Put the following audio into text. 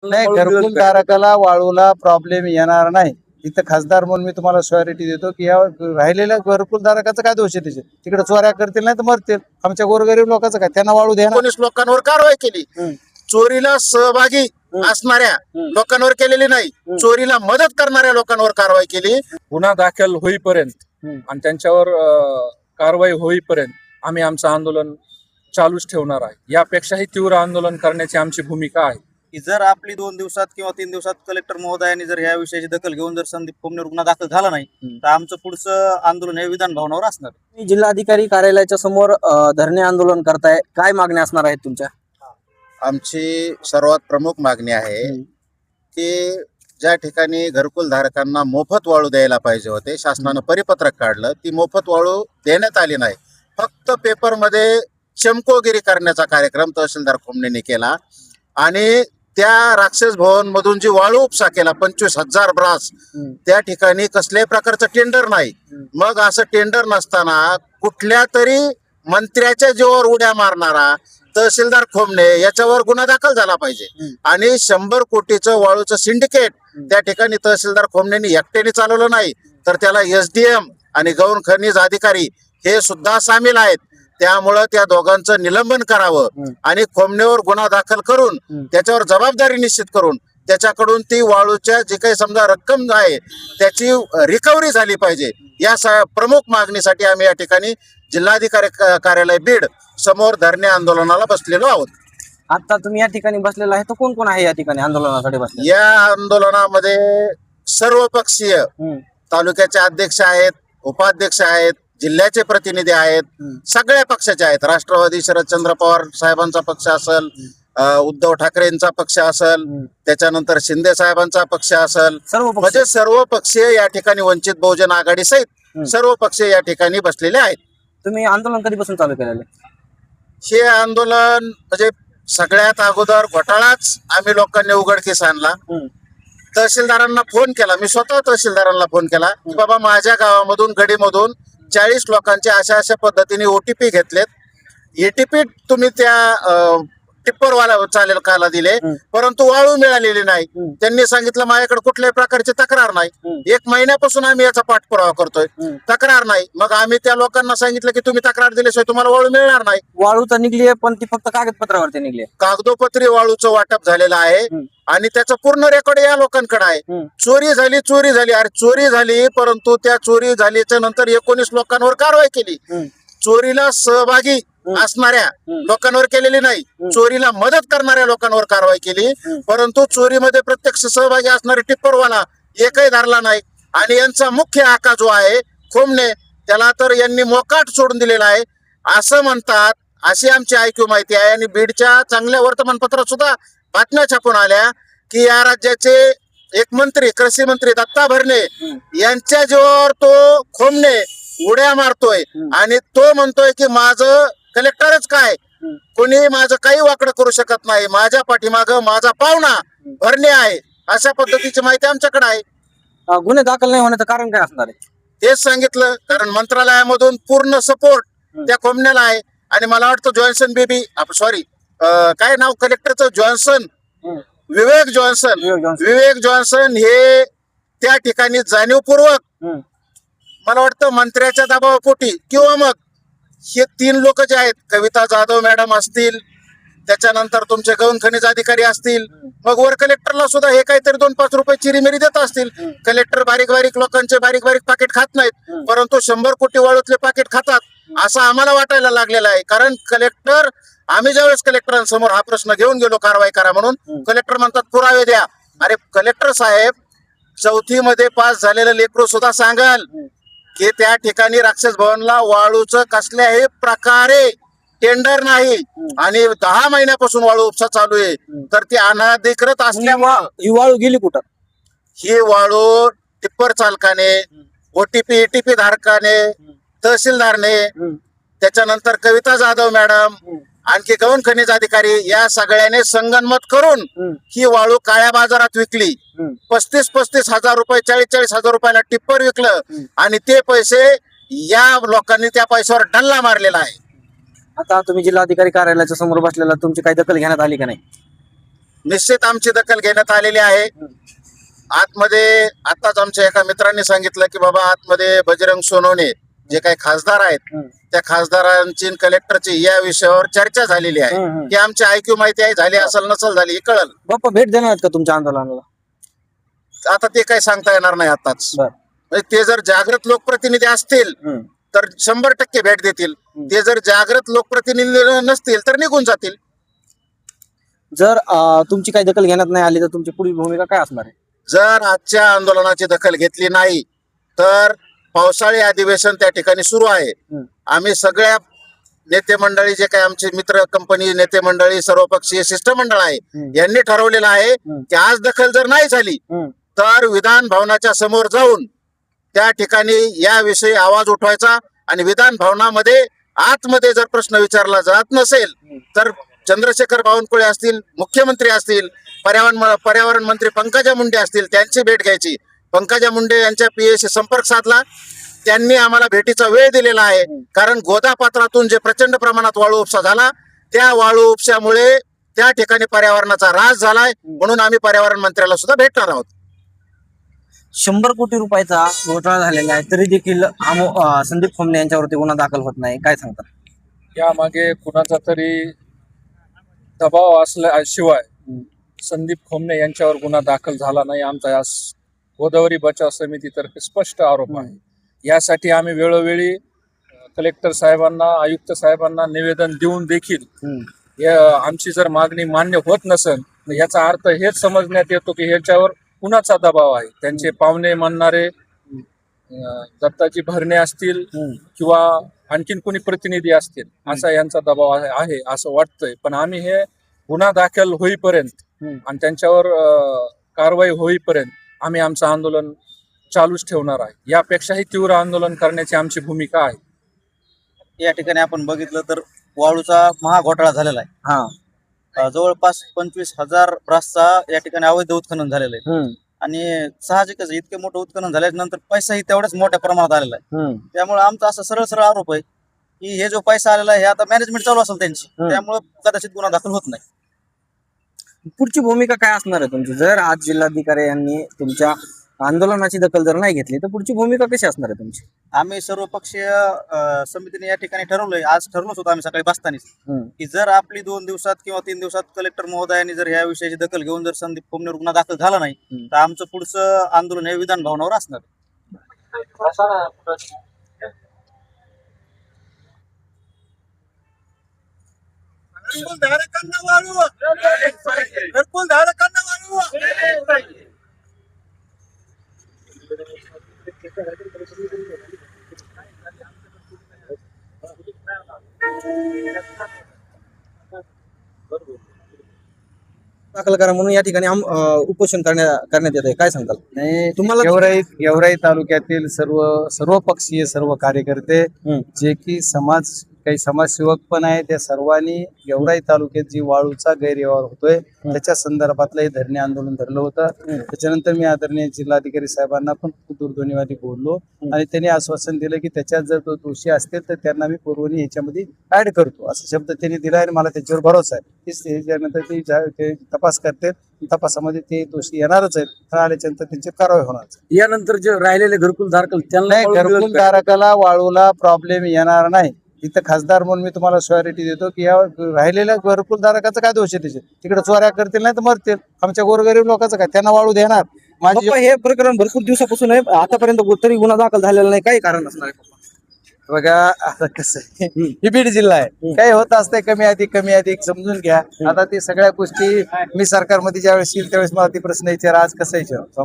नाही, घरकुल धारकाला वाळूला प्रॉब्लेम येणार नाही. इथं खासदार म्हणून मी तुम्हाला श्युरिटी देतो की या राहिलेल्या घरकुल धारकाचा काय दोष आहे त्याचे? तिकडे चोऱ्या करतील नाही तर मरतील. आमच्या गोरगरीब लोकांचं काय, त्यांना वाळू द्या ना. 19 लोकांवर कारवाई केली. चोरीला सहभागी असणाऱ्या लोकांवर केलेली नाही, चोरीला मदत करणाऱ्या लोकांवर कारवाई केली. गुन्हा दाखल होईपर्यंत आणि त्यांच्यावर कारवाई होईपर्यंत आम्ही आमचं आंदोलन चालूच ठेवणार आहे. यापेक्षाही तीव्र आंदोलन करण्याची आमची भूमिका आहे. की जर आपली 2 दिवसात किंवा 3 दिवसात कलेक्टर महोदयांनी जर ह्या विषयाची दखल घेऊन जर संदीप खोमनेवर गुन्हा दाखल झाला नाही तर आमचं पुढचं आंदोलन हे विधान भवनावर असणार. तुम्ही जिल्हाधिकारी कार्यालयाच्या समोर धरणे आंदोलन करताय, काय मागण्या असणार आहेत तुमच्या? आमची सर्वात प्रमुख मागणी आहे की ज्या ठिकाणी घरकुल धारकांना मोफत वाळू द्यायला पाहिजे होते, शासनानं परिपत्रक काढलं, ती मोफत वाळू देण्यात आली नाही. फक्त पेपरमध्ये चमकोगिरी करण्याचा कार्यक्रम तहसीलदार खोमनेनी केला आणि त्या राक्षस भवन मधून जी वाळू उपसा केला 25,000 ब्रास, त्या ठिकाणी कसल्याही प्रकारचं टेंडर नाही. मग असं टेंडर नसताना कुठल्या तरी मंत्र्याच्या जीवावर उड्या मारणारा तहसीलदार खोमने याच्यावर गुन्हा दाखल झाला पाहिजे. आणि 100 कोटीचं वाळूचं सिंडिकेट त्या ठिकाणी तहसीलदार खोमनेनी एकट्याने चालवलं नाही, तर त्याला SDM आणि गौण खनिज अधिकारी हे सुद्धा सामील आहेत. त्यामुळं त्या दोघांचं निलंबन करावं आणि खोमनेवर गुन्हा दाखल करून त्याच्यावर जबाबदारी निश्चित करून त्याच्याकडून ती वाळूच्या जी काही समजा रक्कम आहे त्याची रिकव्हरी झाली पाहिजे. या प्रमुख मागणीसाठी आम्ही या ठिकाणी जिल्हाधिकारी कार्यालय बीड समोर धरणे आंदोलनाला बसलेलो आहोत. आता तुम्ही या ठिकाणी बसलेला आहे, तर कोण कोण आहे या ठिकाणी आंदोलनासाठी बसले? या आंदोलनामध्ये सर्वपक्षीय तालुक्याचे अध्यक्ष आहेत, उपाध्यक्ष आहेत, जिल्ह्याचे प्रतिनिधी आहेत, सगळ्या पक्षाचे आहेत. राष्ट्रवादी शरदचंद्र पवार साहेबांचा पक्ष असेल, उद्धव ठाकरेंचा पक्ष असेल, त्याच्यानंतर शिंदे साहेबांचा पक्ष असेल, म्हणजे सर्व पक्षीय या ठिकाणी वंचित बहुजन आघाडी सहित सर्व पक्ष या ठिकाणी बसलेले आहेत. तुम्ही आंदोलन कधीपासून चालू केलेलं? हे आंदोलन म्हणजे सगळ्यात अगोदर घोटाळाच आम्ही लोकांनी उघडकीस आणला. तहसीलदारांना फोन केला, मी स्वतः तहसीलदारांना फोन केला की बाबा माझ्या गावामधून गडीमधून 40 लोकांचे अशा पद्धतीने OTP घेतलेत. ATP तुम्ही त्या टिप्परवाला चालेल काला दिले, परंतु वाळू मिळालेली नाही. त्यांनी सांगितलं माझ्याकडे कुठल्याही प्रकारची तक्रार नाही. 1 महिन्यापासून आम्ही याचा पाठपुरावा करतोय, तक्रार नाही. मग आम्ही त्या लोकांना सांगितलं की तुम्ही तक्रार दिल्याशिवाय तुम्हाला वाळू मिळणार नाही. वाळू तर निघली आहे, पण ती फक्त कागदपत्रावरती निघली आहे. कागदोपत्री वाळूचं वाटप झालेलं आहे आणि त्याचं पूर्ण रेकॉर्ड या लोकांकडे आहे. चोरी झाली. अरे चोरी झाली, परंतु त्या चोरी झाल्याच्या नंतर 19 लोकांवर कारवाई केली. चोरीला सहभागी असणाऱ्या लोकांवर केलेली नाही, चोरीला मदत करणाऱ्या लोकांवर कारवाई केली. परंतु चोरीमध्ये प्रत्यक्ष सहभागी असणारे टिप्परवाला एकही धरला नाही. आणि यांचा मुख्य आका जो आहे खोमने, त्याला तर यांनी मोकाट सोडून दिलेला आहे असं म्हणतात. अशी आमची ऐकू माहिती आहे. आणि बीडच्या चांगल्या वर्तमानपत्रात सुद्धा बातम्या छापून आल्या की या राज्याचे एक मंत्री, कृषी मंत्री दत्ता भरणे यांच्या जीवावर तो खोमने उड्या मारतोय आणि तो म्हणतोय की माझं कलेक्टरच काय, कोणी माझं काही वाकडं करू शकत नाही, माझ्या पाठीमाग माझा पाहुणा भरणे आहे, अशा पद्धतीची माहिती आमच्याकडे आहे. गुन्हे दाखल नाही होण्याचं कारण काय असणार आहे? तेच सांगितलं, कारण मंत्रालयामधून पूर्ण सपोर्ट त्या खोमण्याला आहे. आणि मला वाटतं जॉन्सन बेबी सॉरी काय नाव कलेक्टरचं, विवेक जॉन्सन हे त्या ठिकाणी जाणीवपूर्वक मला वाटतं मंत्र्याच्या दबावापोटी किंवा मग हे 3 लोक जे आहेत, कविता जाधव मॅडम असतील, त्याच्यानंतर तुमचे गौण खनिज अधिकारी असतील, मग वर कलेक्टरला सुद्धा हे काहीतरी 2-5 रुपये चिरीमिरी देत असतील. कलेक्टर बारीक लोकांचे बारीक पाकिट खात नाहीत, परंतु 100 कोटी वाळूतले पाकिट खातात असं आम्हाला वाटायला लागलेलं आहे. कारण कलेक्टर, आम्ही ज्यावेळेस कलेक्टरांसमोर हा प्रश्न घेऊन गेलो कारवाई करा म्हणून, कलेक्टर म्हणतात पुरावे द्या. अरे कलेक्टर साहेब, 4थी मध्ये पास झालेलं लेकरू सुद्धा सांगाल की त्या ठिकाणी राक्षस भवनला वाळूचं कसल्याही प्रकारे टेंडर नाही आणि 10 महिन्यापासून वाळू उपसा चालू आहे. तर ती अनाधिकृत असल्यामुळे ही वाळू गेली कुठं? ही वाळू टिप्पर चालकाने, OTP ATP धारकाने, तहसीलदारने, त्याच्यानंतर कविता जाधव मॅडम, आणखी गौण खनिज अधिकारी या सगळ्याने संगनमत करून ही वाळू काळ्या बाजारात विकली. 35 हजार रुपये, 40 हजार रुपयाला टिप्पर विकलं आणि ते पैसे या लोकांनी त्या पैशावर डल्ला मारलेला आहे. आता तुम्ही जिल्हाधिकारी कार्यालयाच्या समोर बसलेला, तुमची काही दखल घेण्यात आली का नाही? निश्चित आमची दखल घेण्यात आलेली आहे. आतमध्ये आताच आमच्या एका मित्रांनी सांगितलं की बाबा आतमध्ये बजरंग सोनवणे जे काही खासदार आहेत त्या खासदारांची कलेक्टरची या विषयावर चर्चा झालेली आहे. की आमची ऐक्यू माहिती आहे झाली असेल नसेल झाली हे कळलं. बाप्पा भेट देणार आहेत का तुमच्या आंदोलनाला? आता ते काही सांगता येणार नाही आताच. बर. म्हणजे ते जर जागृत लोकप्रतिनिधी असतील तर 100% भेट देतील. ते जर जागृत लोकप्रतिनिधी नसतील तर निघून जातील. जर तुमची काही दखल घेण्यात नाही आली तर तुमची पुढील भूमिका काय असणार आहे? जर आजच्या आंदोलनाची दखल घेतली नाही तर पावसाळी अधिवेशन त्या ठिकाणी सुरू आहे. आम्ही सगळ्या नेते मंडळी जे काही आमचे मित्र कंपनी नेते मंडळी सर्वपक्षीय शिष्टमंडळ आहे यांनी ठरवलेलं आहे की आज दखल जर नाही झाली तर विधान भवनाच्या समोर जाऊन त्या ठिकाणी याविषयी आवाज उठवायचा आणि विधान भवनामध्ये आतमध्ये जर प्रश्न विचारला जात नसेल तर चंद्रशेखर बावनकुळे असतील, मुख्यमंत्री असतील, पर्यावरण मंत्री पंकजा मुंडे असतील त्यांची भेट घ्यायची. पंकजा मुंडे यांच्या पीएशी संपर्क साधला. त्यांनी आम्हाला भेटीचा वेळ दिलेला आहे. कारण गोदापात्रातून जे प्रचंड प्रमाणात वाळू उपसा झाला त्या वाळू उपशामुळे त्या ठिकाणी पर्यावरणाचा ऱ्हास झालाय. म्हणून आम्ही पर्यावरण मंत्र्याला सुद्धा भेटणार आहोत. 100 कोटी रुपयाचा घोटाळा झालेला आहे तरी देखील संदीप खोमणे यांच्यावरती गुन्हा दाखल होत नाही, काय सांगतात? यामागे कुणाचा तरी दबाव असल्याशिवाय संदीप खोमणे यांच्यावर गुन्हा दाखल झाला नाही आमचा या गोदावरी बचाव समितीतर्फे स्पष्ट आरोप आहे. यासाठी आम्ही वेळोवेळी कलेक्टर साहेबांना, आयुक्त साहेबांना निवेदन देऊन देखील आमची जर मागणी मान्य होत नसेल तर याचा अर्थ हेच समजण्यात येतो की ह्याच्यावर कुणाचा दबाव आहे. त्यांचे पाहुणे म्हणणारे दत्ताजी भरणे असतील किंवा आणखीन कोणी प्रतिनिधी असतील असा यांचा दबाव आहे असं वाटतंय. पण आम्ही हे गुन्हा दाखल होईपर्यंत आणि त्यांच्यावर कारवाई होईपर्यंत आम्ही आमचं आंदोलन चालूच ठेवणार आहे. यापेक्षाही तीव्र आंदोलन करण्याची आमची भूमिका आहे. या ठिकाणी आपण बघितलं तर वाळूचा महाघोटाळा झालेला आहे. जवळपास 25,000 ब्रासचा या ठिकाणी अवैध उत्खनन झालेलं आहे. आणि साहजिकच इतके मोठं उत्खनन झाल्यानंतर पैसाही तेवढ्याच मोठ्या प्रमाणात आलेला आहे. त्यामुळे आमचा असा सरळ सरळ आरोप आहे की हे जो पैसा आलेला आहे हे आता मॅनेजमेंट चालू असेल त्यांची, त्यामुळे कदाचित गुन्हा दाखल होत नाही. पुढची भूमिका काय असणार आहे तुमची जर आज जिल्हाधिकारी यांनी तुमच्या आंदोलनाची दखल जर नाही घेतली तर पुढची भूमिका कशी असणार आहे तुमची? आम्ही सर्वपक्षीय समितीने या ठिकाणी ठरवलंय, आज ठरवलंच होतं आम्ही सकाळी बसतानीच, की जर आपली 2 दिवसात किंवा 3 दिवसात कलेक्टर महोदयांनी जर या विषयाची दखल घेऊन जर संदीप खोमनेवर गुन्हा दाखल झाला नाही तर आमचं पुढचं आंदोलन हे विधान भवनावर असणार. दाखल करा म्हणून या ठिकाणी उपोषण करण्यात येत आहे, काय सांगाल? नाही, तुम्हाला गेवराई तालुक्यातील सर्व पक्षीय सर्व कार्यकर्ते जे की काही समाजसेवक पण आहे त्या सर्वांनी गेवराई तालुक्यात जी वाळूचा गैरव्यवहार होतोय त्याच्या संदर्भातलं हे धरणे आंदोलन धरलं होतं. त्याच्यानंतर मी आदरणीय जिल्हाधिकारी साहेबांना पण दूरध्वनीवरती बोललो आणि त्यांनी आश्वासन दिलं की त्याच्यात जर तो दोषी असतील तर त्यांना मी पूर्वनी ह्याच्यामध्ये ऍड करतो असा शब्द त्यांनी दिला आणि मला त्याच्यावर भरोसा आहे. त्यानंतर ते तपास करते, तपासामध्ये ते दोषी येणारच आहेत. आल्याच्यानंतर त्यांची कारवाई होणार. यानंतर जे राहिलेले घरकुल धारक त्यांना घरकुल धारकाला वाळूला प्रॉब्लेम येणार नाही. इथं खासदार म्हणून मी तुम्हाला श्युरिटी देतो की या राहिलेल्या घरकुल धारकाचं काय दोष आहे त्याचे, तिकडे चोऱ्या करतील नाही तर मरतील. आमच्या गोरगरीब लोकांचं काय, त्यांना वाळू देणार. माझी हे प्रकरण भरपूर दिवसापासून आहे, आतापर्यंत तरी गुन्हा दाखल झालेला नाही, काही कारण असणार आहे? बघा आता कसं आहे, ही बीड जिल्हा आहे, काही होत असते कमी अधिक समजून घ्या. आता ते सगळ्या गोष्टी मी सरकारमध्ये ज्यावेळेस येईल त्यावेळेस मला ते प्रश्न विचारा आज कसं विचार